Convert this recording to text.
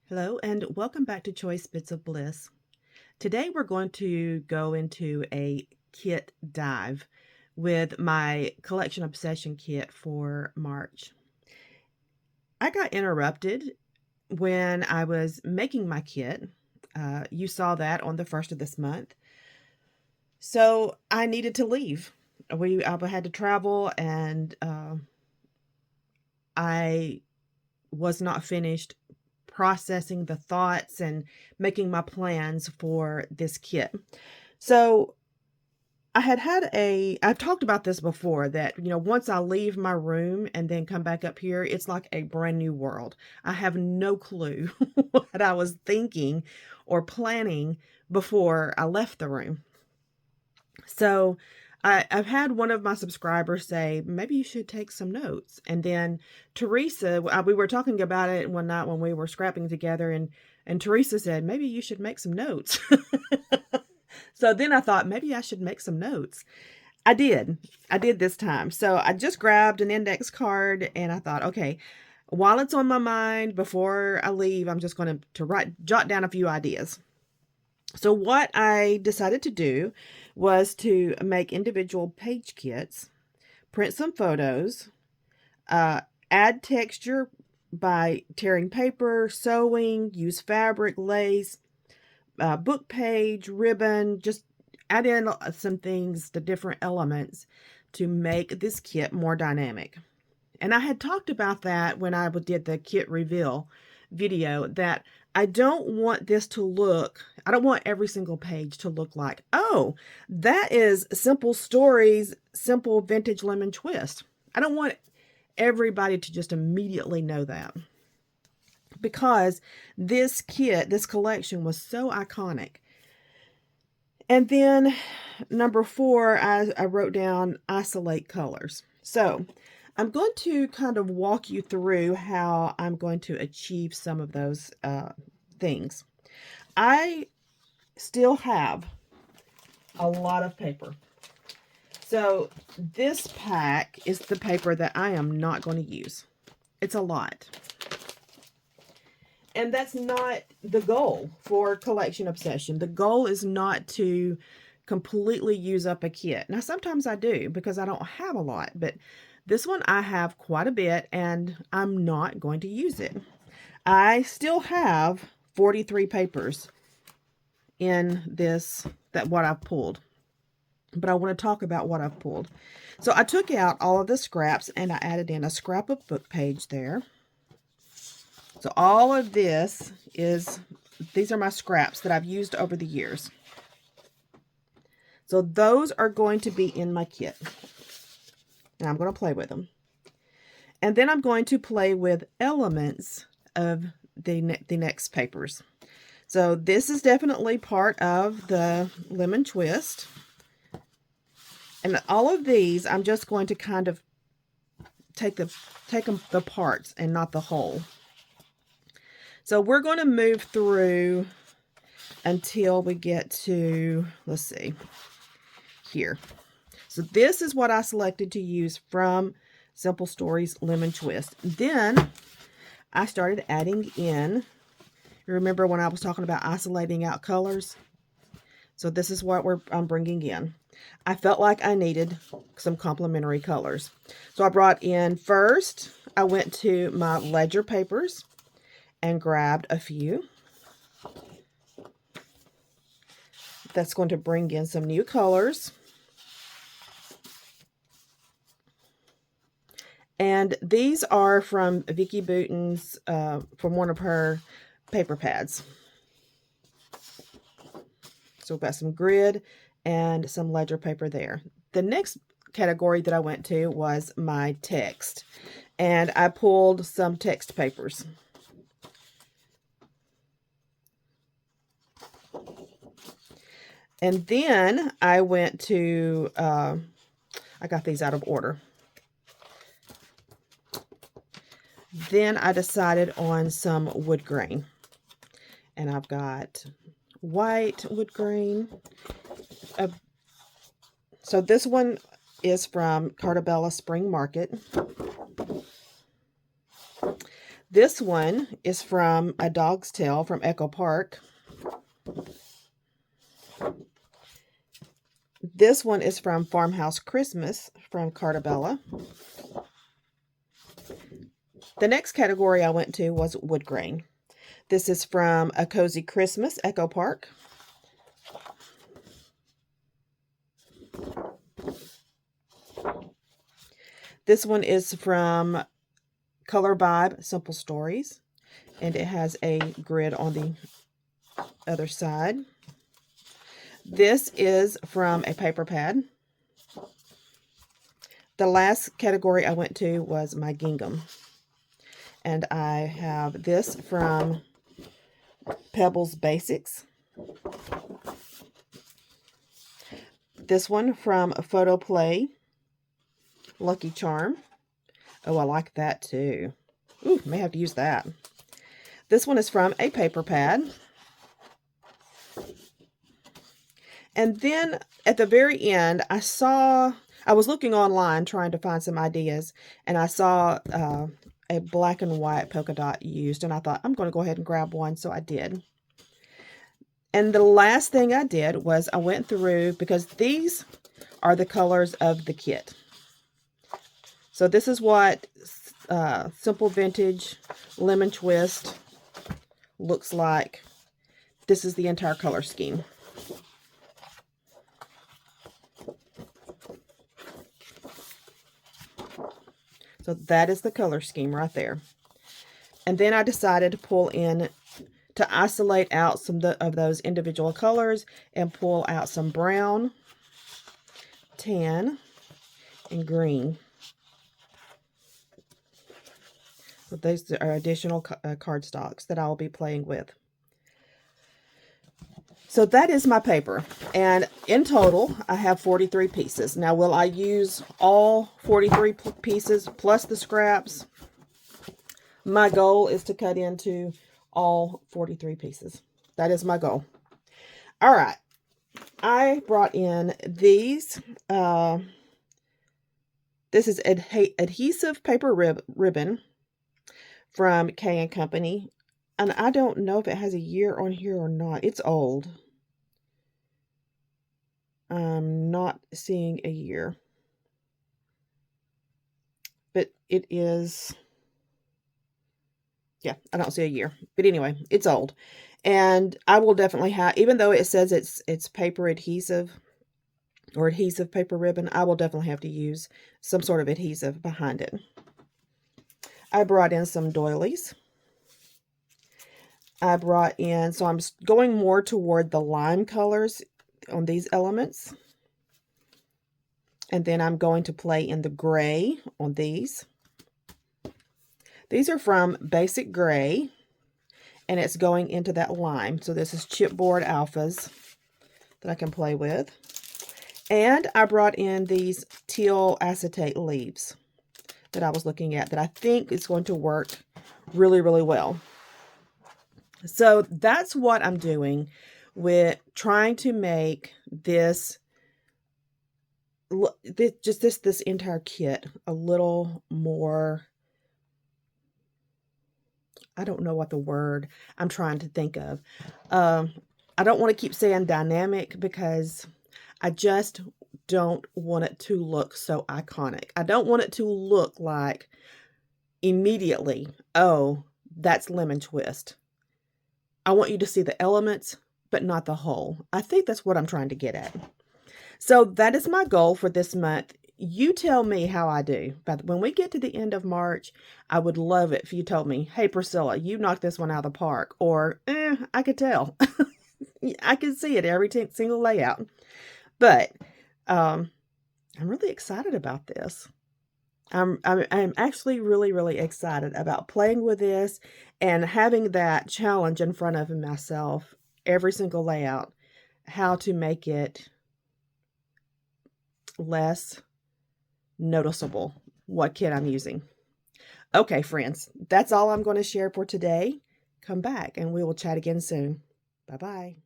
Hello and welcome back to Choice Bits of Bliss. Today we're going to go into a kit dive with my collection obsession kit for March. I got interrupted when I was making my kit. You saw that on the first of this month. So I needed to leave. I had to travel and I was not finished processing the thoughts and making my plans for this kit. So I've talked about this before that, once I leave my room and then come back up here, it's like a brand new world. I have no clue what I was thinking or planning before I left the room. So I've had one of my subscribers say, maybe you should take some notes. And then Teresa, we were talking about it one night when we were scrapping together, and Teresa said, maybe you should make some notes. So then I thought, maybe I should make some notes. I did. I did this time. So I just grabbed an index card and I thought, okay, while it's on my mind before I leave, I'm just going to jot down a few ideas. So what I decided to do was to make individual page kits, print some photos, add texture by tearing paper, sewing, use fabric, lace, book page, ribbon, just add in some things, the different elements to make this kit more dynamic. And I had talked about that when I did the kit reveal video, that I don't want every single page to look like, oh, that is Simple Stories, Simple Vintage Lemon Twist. I don't want everybody to just immediately know that, because this collection was so iconic. And then number 4, I wrote down isolate colors. So I'm going to kind of walk you through how I'm going to achieve some of those things. I still have a lot of paper. So this pack is the paper that I am not going to use. It's a lot. And that's not the goal for Collection Obsession. The goal is not to completely use up a kit. Now, sometimes I do because I don't have a lot, but this one I have quite a bit and I'm not going to use it. I still have 43 papers in what I've pulled, but I want to talk about what I've pulled. So I took out all of the scraps and I added in a scrap of book page there. So all of these are my scraps that I've used over the years. So those are going to be in my kit. And I'm going to play with them. And then I'm going to play with elements of the next papers. So this is definitely part of the lemon twist. And all of these, I'm just going to kind of take them the parts and not the whole. So we're going to move through until we get to, let's see, here. So this is what I selected to use from Simple Stories Lemon Twist. Then I started adding in, you remember when I was talking about isolating out colors? So this is what I'm bringing in. I felt like I needed some complementary colors. So I brought in first, I went to my ledger papers and grabbed a few. That's going to bring in some new colors. And these are from Vicki Boutin's, from one of her paper pads. So we've got some grid and some ledger paper there. The next category that I went to was my text. And I pulled some text papers. And then I went to, I got these out of order. Then I decided on some wood grain. And I've got white wood grain. So this one is from Cartabella Spring Market. This one is from A Dog's Tale from Echo Park. This one is from Farmhouse Christmas from Cartabella. The next category I went to was wood grain. This is from A Cozy Christmas, Echo Park. This one is from Color Vibe, Simple Stories, and it has a grid on the other side. This is from a paper pad. The last category I went to was my gingham. And I have this from Pebbles Basics. This one from Photo Play, Lucky Charm. Oh, I like that too. Ooh, may have to use that. This one is from a paper pad. And then at the very end, I was looking online trying to find some ideas, and I saw a black and white polka dot used, and I thought, I'm going to go ahead and grab one, so I did. And the last thing I did was I went through, because these are the colors of the kit. So this is what Simple Vintage Lemon Twist looks like. This is the entire color scheme. So that is the color scheme right there. And then I decided to pull in, to isolate out some of those individual colors and pull out some brown, tan, and green. So those are additional cardstocks that I'll be playing with. So that is my paper, and in total I have 43 pieces. Now, will I use all 43 pieces plus the scraps? My goal is to cut into all 43 pieces. That is my goal. All right, I brought in these. This is adhesive paper ribbon from K & Company. And I don't know if it has a year on here or not. It's old. I'm not seeing a year. But it is... yeah, I don't see a year. But anyway, it's old. And I will definitely have... even though it says it's paper adhesive or adhesive paper ribbon, I will definitely have to use some sort of adhesive behind it. I brought in some doilies. I brought in, so I'm going more toward the lime colors on these elements. And then I'm going to play in the gray on these. These are from Basic Gray, and it's going into that lime. So this is chipboard alphas that I can play with. And I brought in these teal acetate leaves that I was looking at that I think is going to work really, really well. So that's what I'm doing with trying to make this entire kit a little more, I don't know what the word I'm trying to think of. I don't want to keep saying dynamic because I just don't want it to look so iconic. I don't want it to look like immediately, oh, that's Lemon Twist. I want you to see the elements, but not the whole. I think that's what I'm trying to get at. So that is my goal for this month. You tell me how I do. But when we get to the end of March, I would love it if you told me, hey, Priscilla, you knocked this one out of the park. Or, I could tell. I can see it every single layout. But I'm really excited about this. I'm actually really, really excited about playing with this and having that challenge in front of myself every single layout, how to make it less noticeable what kit I'm using. Okay, friends, that's all I'm going to share for today. Come back and we will chat again soon. Bye-bye.